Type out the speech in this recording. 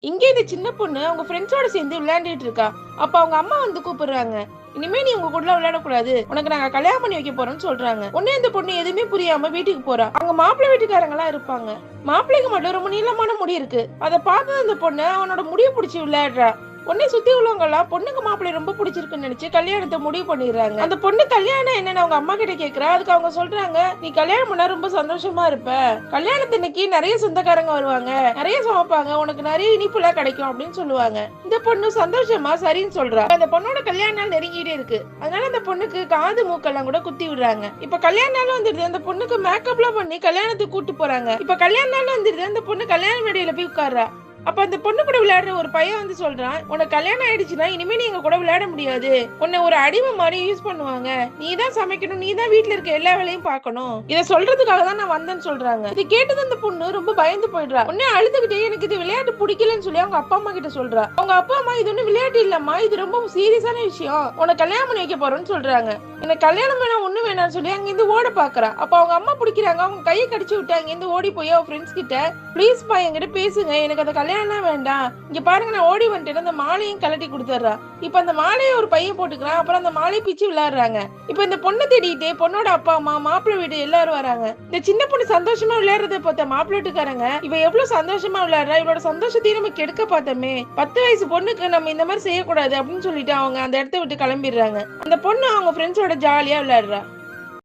இங்க இந்த சின்ன பொண்ணு அவங்க ஃப்ரெண்ட்ஸோட சேர்ந்து விளையாண்டுட்டு இருக்கா. அப்ப அவங்க அம்மா வந்து கூப்பிடுறாங்க. இனிமே நீ உங்க கூட விளையாடக்கூடாது, உனக்கு நாங்க கல்யாணம் பண்ணி வைக்க போறோம்னு சொல்றாங்க. உடனே இந்த பொண்ணு எதுவுமே புரியாம வீட்டுக்கு போறா. அவங்க மாப்பிள்ளை வீட்டுக்காரங்க எல்லாம் இருப்பாங்க. மாப்பிள்ளைக்கு மட்டும் ரொம்ப நீளமான முடி இருக்கு. அதை பார்த்து அந்த பொண்ணு அவனோட முடிய பிடிச்சி விளையாடுறா. உடனே சுத்தி உள்ளவங்க எல்லாம் பொண்ணுக்கு மாப்பிள்ளை ரொம்ப பிடிச்சிருக்குன்னு நினைச்சு கல்யாணத்தை முடிவு பண்ணிடுறாங்க. அந்த பொண்ணு கல்யாணம் என்னன்னு அவங்க அம்மா கிட்ட கேக்குறா. அதுக்கு அவங்க சொல்றாங்க, நீ கல்யாணம் பண்ணா ரொம்ப சந்தோஷமா இருப்ப, கல்யாணத்தன்னைக்கு நிறைய சொந்தக்காரங்க வருவாங்க, நிறைய சமைப்பாங்க, உனக்கு நிறைய இனிப்புலாம் கிடைக்கும் அப்படின்னு சொல்லுவாங்க. இந்த பொண்ணு சந்தோஷமா சரின்னு சொல்றா. அந்த பொண்ணோட கல்யாண நாள் நெருங்கிட்டே இருக்கு. அதனால அந்த பொண்ணுக்கு காது மூக்கெல்லாம் கூட குத்தி விடுறாங்க. இப்ப கல்யாண நாள் வந்துருது. அந்த பொண்ணுக்கு மேக்கப்லாம் பண்ணி கல்யாணத்துக்கு கூட்டு போறாங்க. இப்ப கல்யாண நாள் வந்துருது. அந்த பொண்ணு கல்யாண மேடையில போய் உட்கார்றா. அப்ப அந்த பொண்ணு கூட விளையாடுற ஒரு பையன் வந்து சொல்றான், உனக்கு கல்யாணம் ஆயிடுச்சுன்னா இனிமே நீ எங்க கூட விளையாட முடியாது, உன்னை ஒரு அடிமை மாதிரி யூஸ் பண்ணுவாங்க, நீ தான் சமைக்கணும், நீ தான் வீட்டுல இருக்க எல்லா வேலையும் பார்க்கணும், இதை சொல்றதுக்காக தான் நான் வந்தேன்னு சொல்றாங்க. இது கேட்டது அந்த பொண்ணு ரொம்ப பயந்து போயிடுறா. உடனே அழுதுகிட்டே எனக்கு இது விளையாட்டு பிடிக்கலன்னு சொல்லி அவங்க அப்பா அம்மா கிட்ட சொல்றா. அவங்க அப்பா அம்மா இது ஒண்ணு விளையாட்டு இல்லம்மா, இது ரொம்ப சீரியஸான விஷயம், உனக்கு கல்யாணம் பண்ணி வைக்க போறோம்னு சொல்றாங்க. எனக்கு கல்யாணம் வேணா ஒண்ணு வேணாம்னு சொல்லி அங்க இருந்து ஓட பாக்குறா. அப்ப அவங்க அம்மா பிடிக்கிறாங்க. அவங்க கையை கடிச்சு விட்டு அங்க இருந்து ஓடி போய் அவ ஃப்ரெண்ட்ஸ் கிட்ட, ப்ளீஸ் பா என்கிட்ட பேசுங்க, எனக்கு அந்த கல்யாணம் வேண்டாம், இங்க பாருங்க நான் ஓடி வந்துட்டேன், அந்த மாலையும் கலட்டி கொடுத்துட்றா. இப்ப அந்த மாலையை ஒரு பையன் போட்டுக்கிறான். அப்புறம் அந்த மாலையை பிச்சு விளையாடுறாங்க. இப்ப இந்த பொண்ணை தேடிட்டு பொண்ணோட அப்பா அம்மா மாப்பிள்ளை வீடு எல்லாரும் வராங்க. இந்த சின்ன பொண்ணு சந்தோஷமா விளையாடுறத பார்த்த மாப்பிள்ளை வீட்டுக்காரங்க, இவ எவ்வளவு சந்தோஷமா விளையாடுறா, இவளோட சந்தோஷத்தையும் நம்ம கெடுக்க பார்த்தோமே, 10 வயசு பொண்ணுக்கு நம்ம இந்த மாதிரி செய்யக்கூடாது அப்படின்னு சொல்லிட்டு அவங்க அந்த இடத்த விட்டு கிளம்பிடுறாங்க. அந்த பொண்ணு அவங்க ஃப்ரெண்ட்ஸோட ஜாலியா விளையாடுறா.